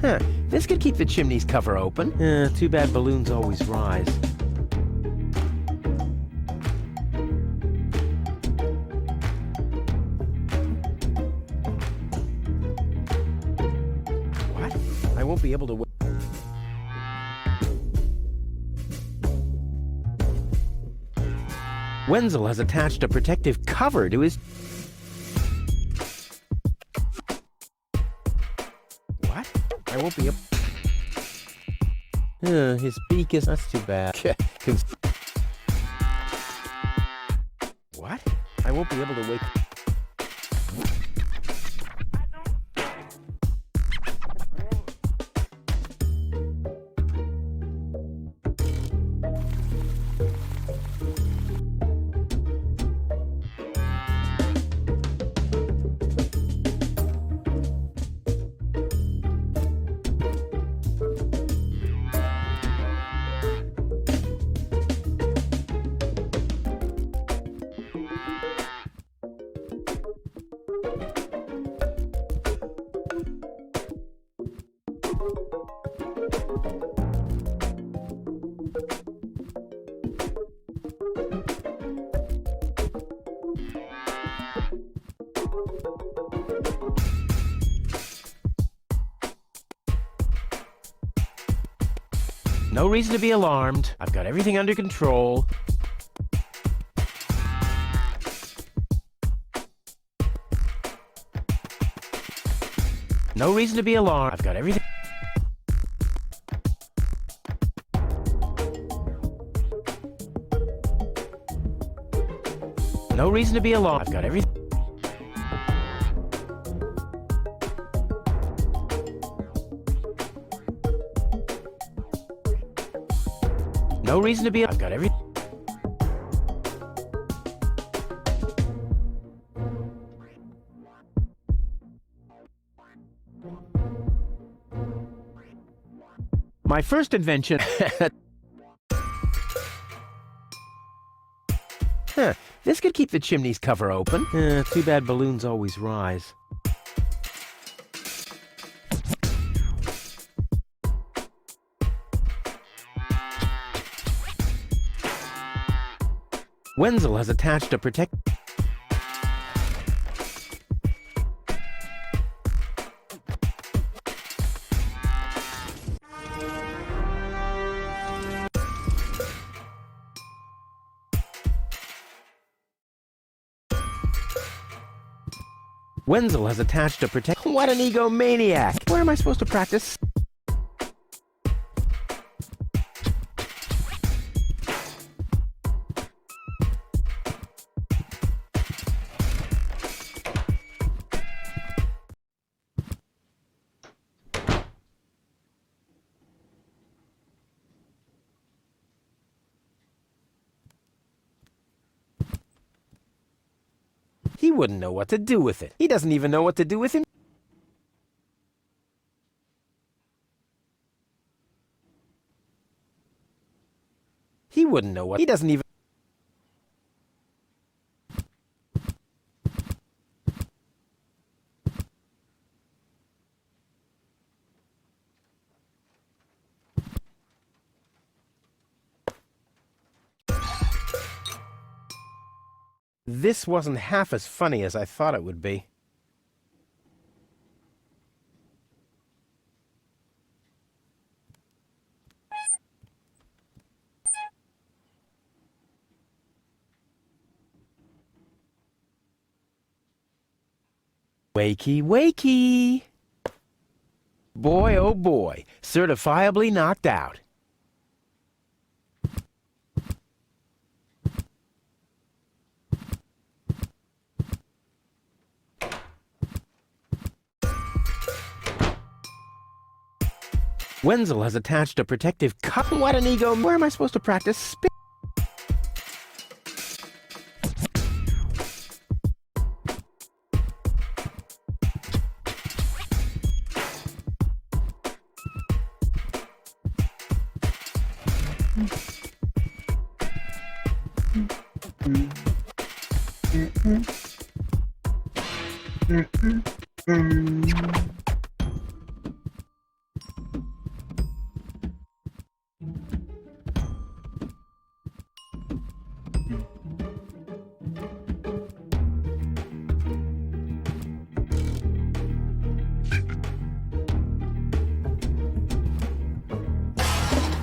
Huh, this could keep the chimney's cover open. Too bad balloons always rise. What? I won't be able to... Wenzel has attached a protective cover to his... What? I won't be able... his beak is... That's too bad. What? I won't be able to wake... No reason to be alarmed. I've got everything under control. No reason to be alarmed. I've got everything... No reason to be alarmed. I've got everything... No reason to be... I've got everything... My first invention... Huh, this could keep the chimney's cover open. Too bad balloons always rise. Wenzel has attached a protect... Wenzel has attached a protect... What an egomaniac! Where am I supposed to practice? He wouldn't know what to do with it. He doesn't even know what to do with him. He wouldn't know what... He doesn't even... This wasn't half as funny as I thought it would be. Wakey, wakey! Boy, oh boy, certifiably knocked out. Wenzel has attached a protective cup. What an ego! Where am I supposed to practice spin?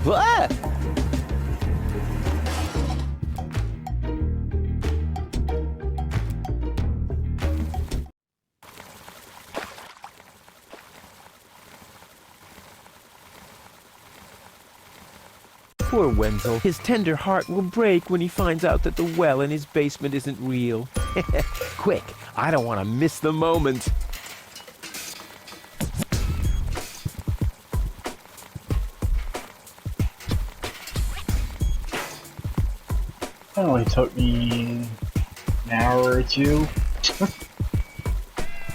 Ah! Poor Wenzel. His tender heart will break when he finds out that the well in his basement isn't real. Quick, I don't want to miss the moment. That only took me an hour or two.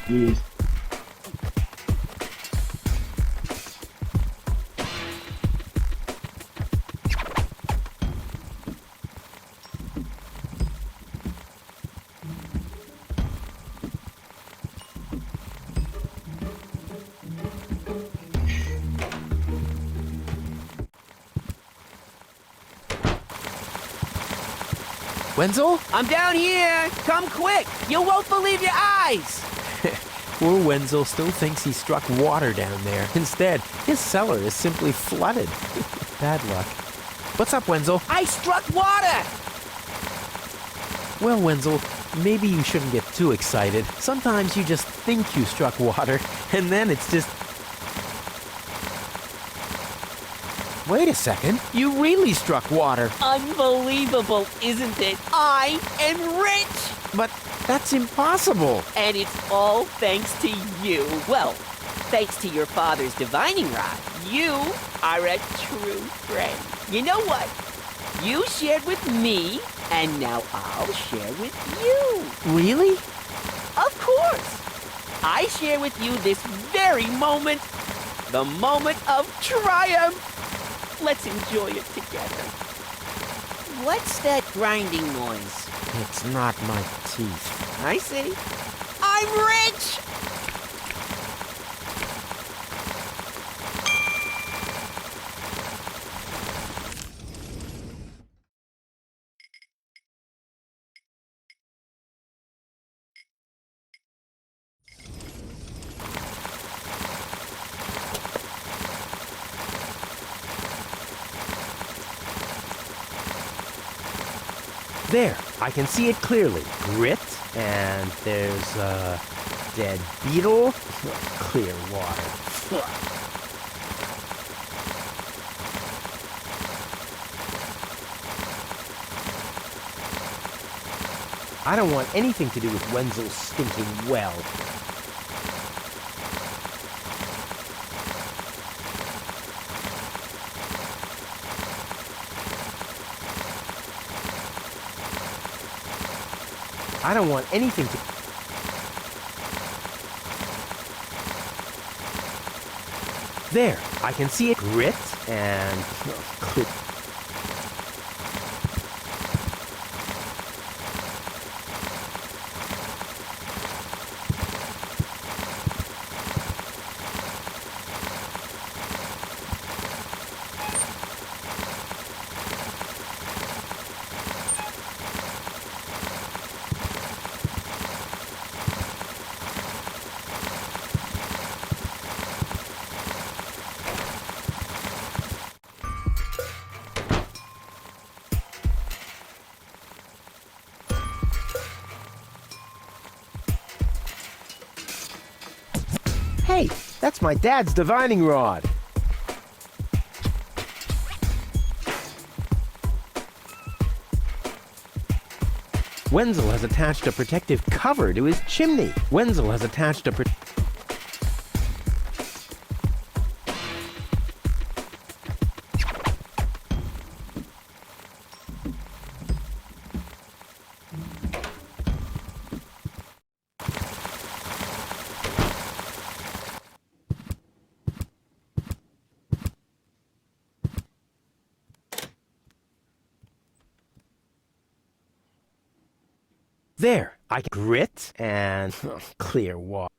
Jeez. Wenzel? I'm down here! Come quick! You won't believe your eyes! Poor Wenzel still thinks he struck water down there. Instead, his cellar is simply flooded. Bad luck. What's up, Wenzel? I struck water! Well, Wenzel, maybe you shouldn't get too excited. Sometimes you just think you struck water, and then it's just... Wait a second. You really struck water. Unbelievable, isn't it? I am rich! But that's impossible. And it's all thanks to you. Well, thanks to your father's divining rod. You are a true friend. You know what? You shared with me, and now I'll share with you. Really? Of course. I share with you this very moment, the moment of triumph. Let's enjoy it together. What's that grinding noise? It's not my teeth. I see. I'm rich! There, I can see it clearly. Grit, and there's a dead beetle. Clear water. I don't want anything to do with Wenzel's stinking well. I don't want anything to... There, I can see it. Grit and... Hey, that's my dad's divining rod. Wenzel has attached a protective cover to his chimney. Wenzel has attached a There, I can grit and clear water.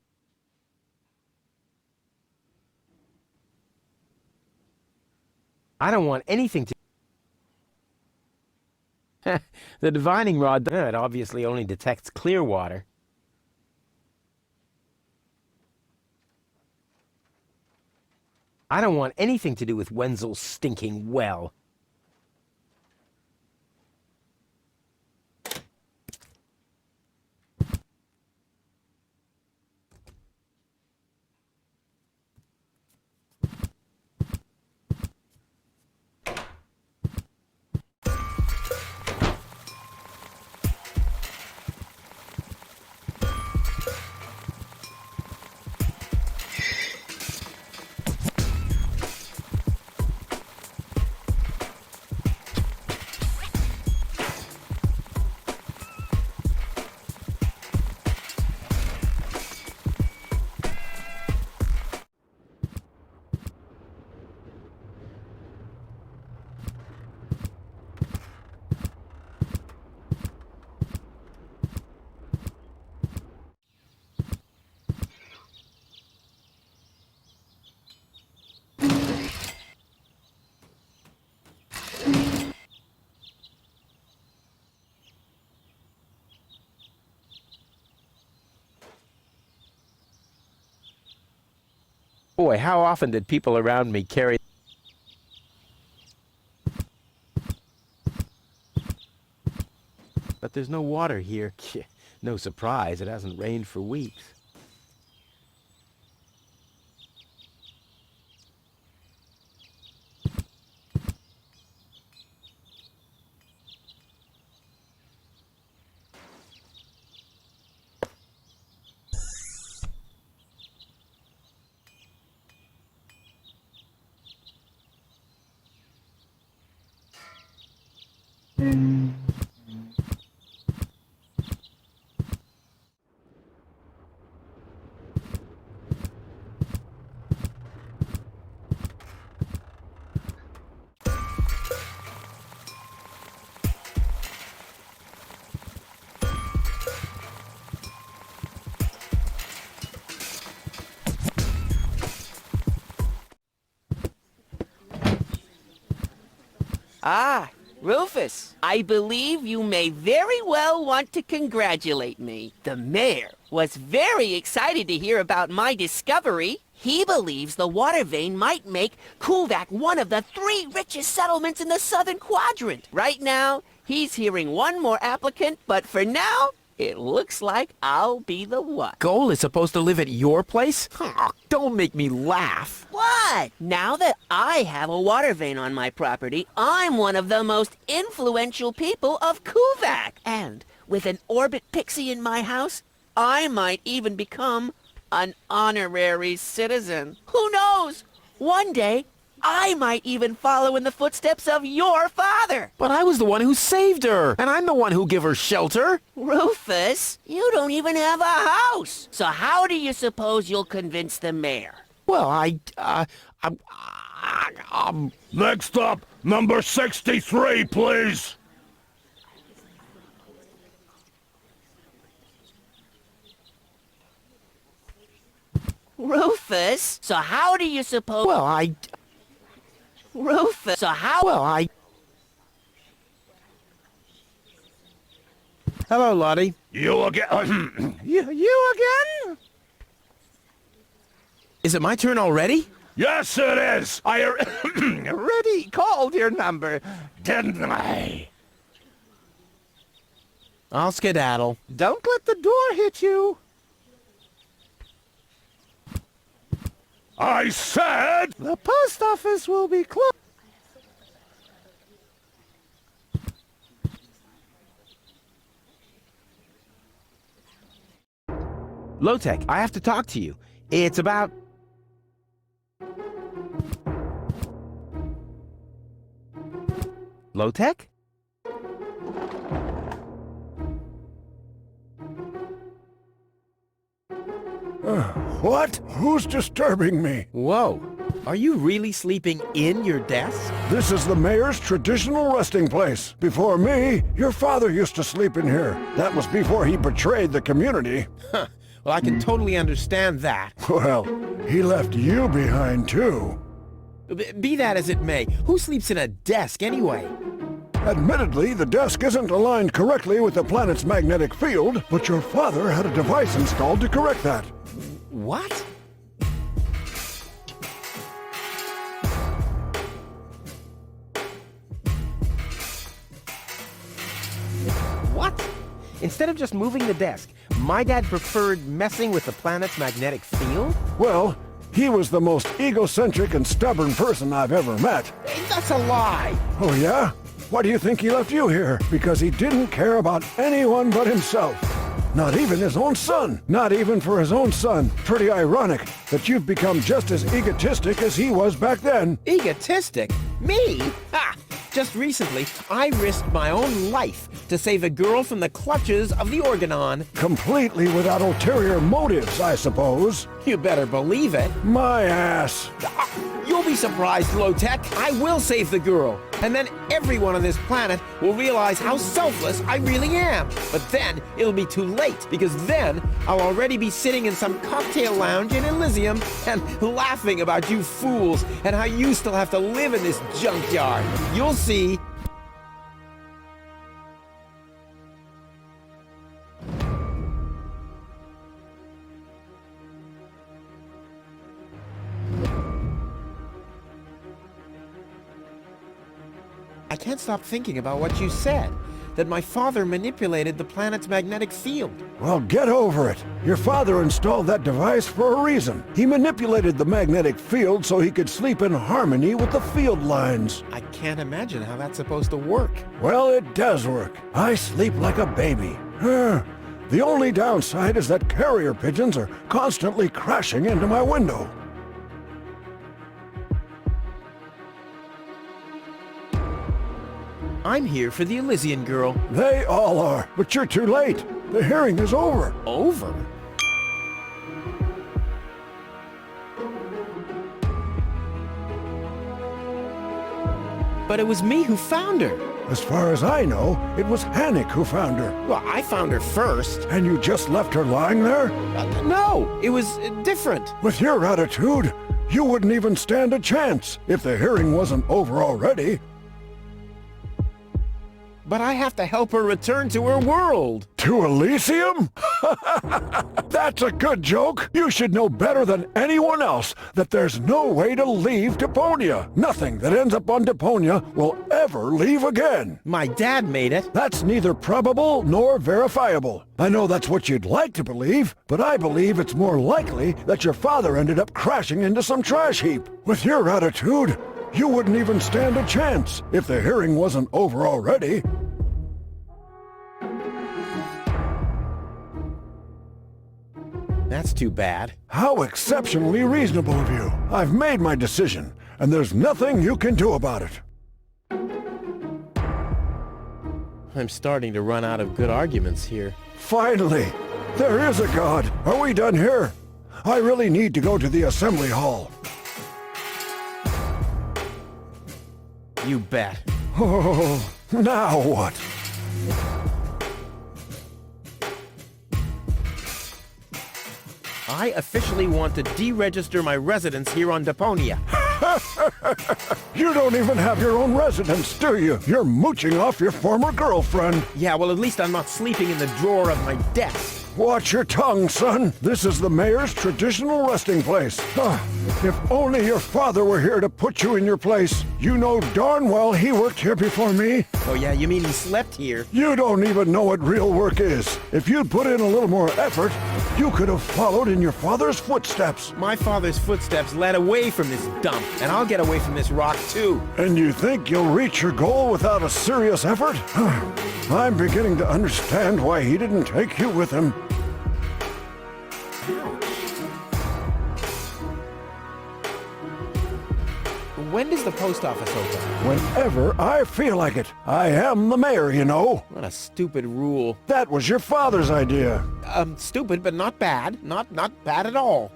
I don't want anything to... The divining rod, it obviously only detects clear water. I don't want anything to do with Wenzel's stinking well. Boy, how often did people around me carry... But there's no water here. No surprise, it hasn't rained for weeks. Ah, Rufus, I believe you may very well want to congratulate me. The mayor was very excited to hear about my discovery. He believes the water vein might make Kuvak one of the 3 richest settlements in the southern quadrant. Right now, he's hearing one more applicant, but for now, it looks like I'll be the one. Goal is supposed to live at your place? Don't make me laugh. What? Now that I have a water vein on my property, I'm one of the most influential people of Kuvak. And with an orbit pixie in my house, I might even become an honorary citizen. Who knows? One day, I might even follow in the footsteps of your father. But I was the one who saved her, and I'm the one who gave her shelter. Rufus, you don't even have a house. So how do you suppose you'll convince the mayor? Well, Next up, number 63, please. Rufus, so how do you suppose... well, Rufus, so how... well, Hello, Lottie. You again? You again? Is it my turn already? Yes, it is. I already called your number, didn't I? I'll skedaddle. Don't let the door hit you. I said the post office will be closed. Low-Tech, I have to talk to you. It's about... Low-Tech? What? Who's disturbing me? Whoa. Are you really sleeping in your desk? This is the mayor's traditional resting place. Before me, your father used to sleep in here. That was before he betrayed the community. Huh. Well, I can totally understand that. Well, he left you behind too. Be that as it may, who sleeps in a desk anyway? Admittedly, the desk isn't aligned correctly with the planet's magnetic field, but your father had a device installed to correct that. What? Instead of just moving the desk, my dad preferred messing with the planet's magnetic field? Well, he was the most egocentric and stubborn person I've ever met. Hey, that's a lie! Oh, yeah? Why do you think he left you here? Because he didn't care about anyone but himself. Not even his own son. Not even for his own son. Pretty ironic that you've become just as egotistic as he was back then. Egotistic? Me? Ha! Just recently, I risked my own life to save a girl from the clutches of the Organon. Completely without ulterior motives, I suppose. You better believe it. My ass. You'll be surprised, Low-Tech. I will save the girl. And then everyone on this planet will realize how selfless I really am. But then it'll be too late, because then I'll already be sitting in some cocktail lounge in Elysium and laughing about you fools and how you still have to live in this junkyard. You'll see. I can't stop thinking about what you said, that my father manipulated the planet's magnetic field. Well, get over it. Your father installed that device for a reason. He manipulated the magnetic field so he could sleep in harmony with the field lines. I can't imagine how that's supposed to work. Well, it does work. I sleep like a baby. The only downside is that carrier pigeons are constantly crashing into my window. I'm here for the Elysian girl. They all are, but you're too late. The hearing is over. Over? But it was me who found her. As far as I know, it was Hannick who found her. Well, I found her first. And you just left her lying there? No, it was different. With your attitude, you wouldn't even stand a chance if the hearing wasn't over already. But I have to help her return to her world. To Elysium? That's a good joke. You should know better than anyone else that there's no way to leave Deponia. Nothing that ends up on Deponia will ever leave again. My dad made it. That's neither probable nor verifiable. I know that's what you'd like to believe, but I believe it's more likely that your father ended up crashing into some trash heap. With your attitude, you wouldn't even stand a chance if the hearing wasn't over already. That's too bad. How exceptionally reasonable of you. I've made my decision, and there's nothing you can do about it. I'm starting to run out of good arguments here. Finally! There is a God! Are we done here? I really need to go to the assembly hall. You bet. Oh, now what? I officially want to deregister my residence here on Deponia. You don't even have your own residence, do you? You're mooching off your former girlfriend. Yeah, well, at least I'm not sleeping in the drawer of my desk. Watch your tongue, son. This is the mayor's traditional resting place. If only your father were here to put you in your place. You know darn well he worked here before me. Oh yeah, you mean he slept here? You don't even know what real work is. If you'd put in a little more effort, you could have followed in your father's footsteps. My father's footsteps led away from this dump, and I'll get away from this rock too. And you think you'll reach your goal without a serious effort? I'm beginning to understand why he didn't take you with him. When does the post office open? Whenever I feel like it. I am the mayor, you know. What a stupid rule. That was your father's idea. Stupid, but not bad. Not bad at all.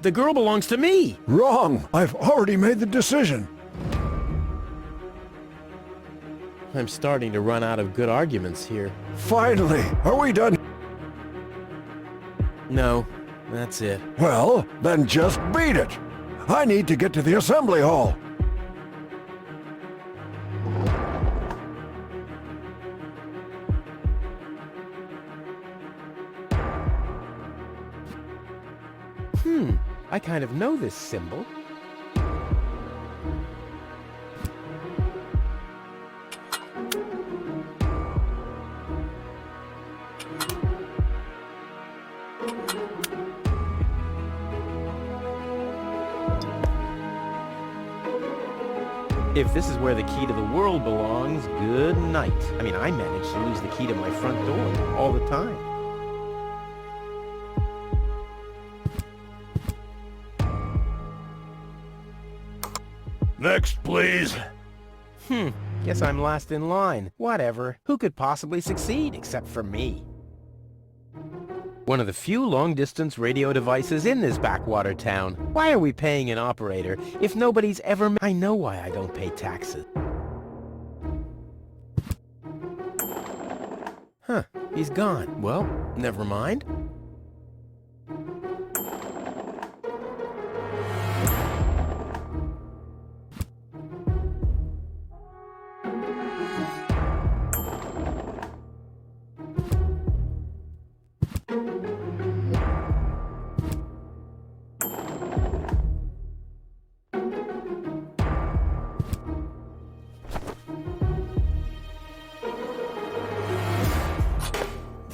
The girl belongs to me. Wrong. I've already made the decision. I'm starting to run out of good arguments here. Finally. Are we done? No, that's it. Well, then just beat it. I need to get to the assembly hall. I kind of know this symbol. If this is where the key to the world belongs, good night. I mean, I managed to lose the key to my front door all the time. Next, please. Guess I'm last in line. Whatever. Who could possibly succeed except for me? One of the few long-distance radio devices in this backwater town. Why are we paying an operator if nobody's ever... I know why I don't pay taxes. Huh, he's gone. Well, never mind.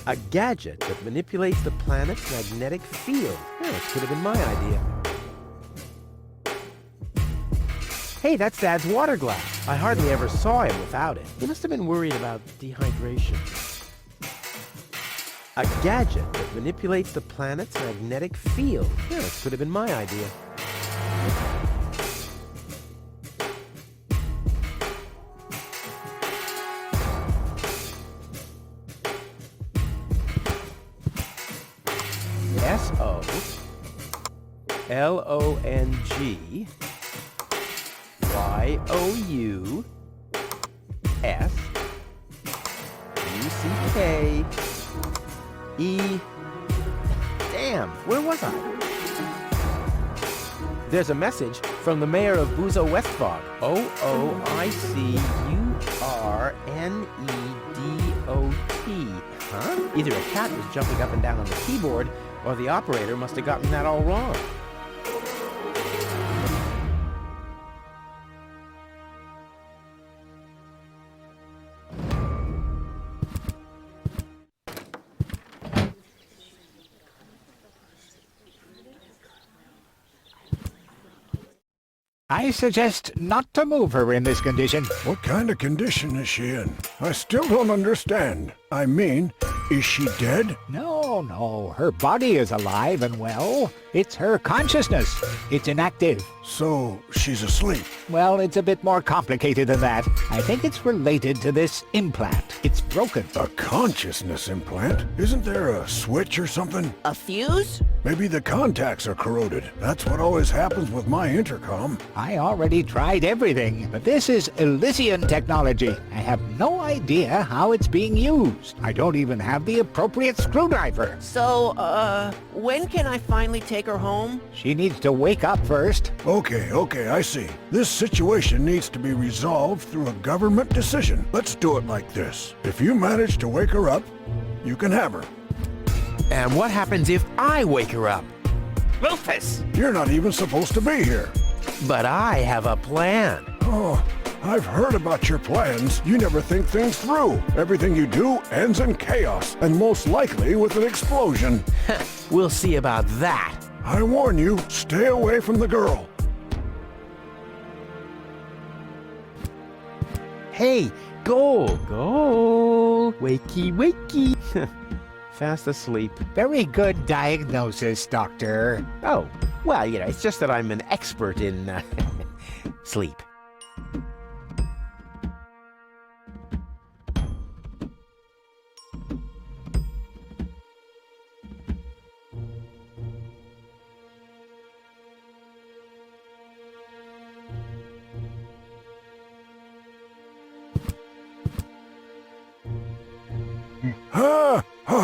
A gadget that manipulates the planet's magnetic field. Oh, this could have been my idea. Hey, that's Dad's water glass. I hardly ever saw him without it. He must have been worried about dehydration. A gadget that manipulates the planet's magnetic field. Yeah, this could have been my idea. Solongyousucke. Damn, where was I? There's a message from the mayor of Buzo Westfog. Ooicurnedot. Huh? Either a cat was jumping up and down on the keyboard, or the operator must have gotten that all wrong. I suggest not to move her in this condition. What kind of condition is she in? I still don't understand. I mean, is she dead? No, her body is alive and well. It's her consciousness. It's inactive. So, she's asleep. Well, it's a bit more complicated than that. I think it's related to this implant. It's broken. A consciousness implant? Isn't there a switch or something? A fuse? Maybe the contacts are corroded. That's what always happens with my intercom. I already tried everything, but this is Elysian technology. I have no idea how it's being used. I don't even have the appropriate screwdriver. So, when can I finally take her home? She needs to wake up first. Okay, I see. This situation needs to be resolved through a government decision. Let's do it like this. If you manage to wake her up, you can have her. And what happens if I wake her up? Rufus! You're not even supposed to be here. But I have a plan. Oh, I've heard about your plans. You never think things through. Everything you do ends in chaos, and most likely with an explosion. We'll see about that. I warn you, stay away from the girl. Hey, goal! Wakey, wakey. Fast asleep. Very good diagnosis, Doctor. Oh, well, it's just that I'm an expert in sleep.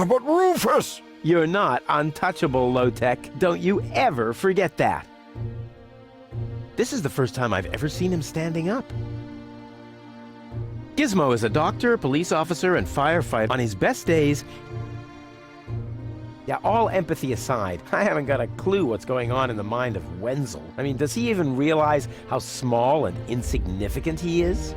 But Rufus! You're not untouchable, low-tech. Don't you ever forget that. This is the first time I've ever seen him standing up. Gizmo is a doctor, police officer, and firefighter. On his best days... Yeah, all empathy aside, I haven't got a clue what's going on in the mind of Wenzel. I mean, does he even realize how small and insignificant he is?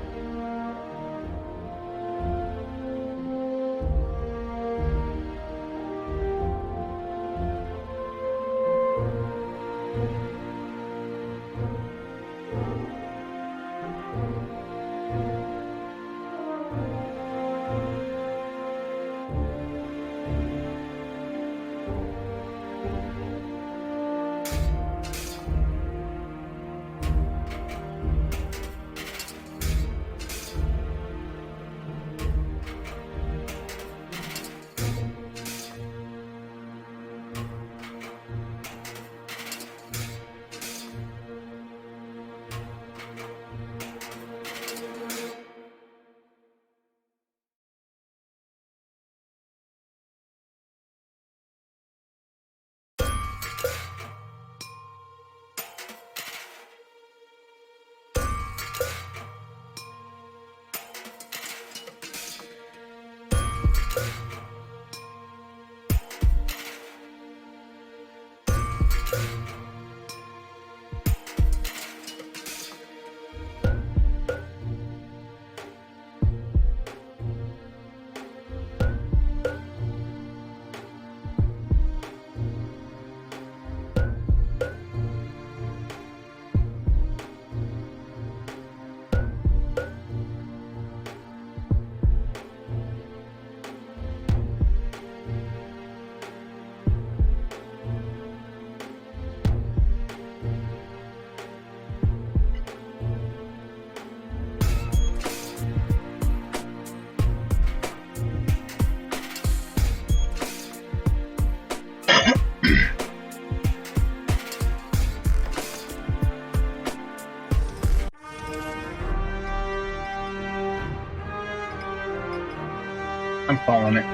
I'm calling it.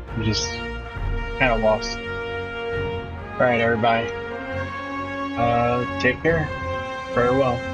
I'm just kind of lost. Alright, everybody. Take care. Farewell.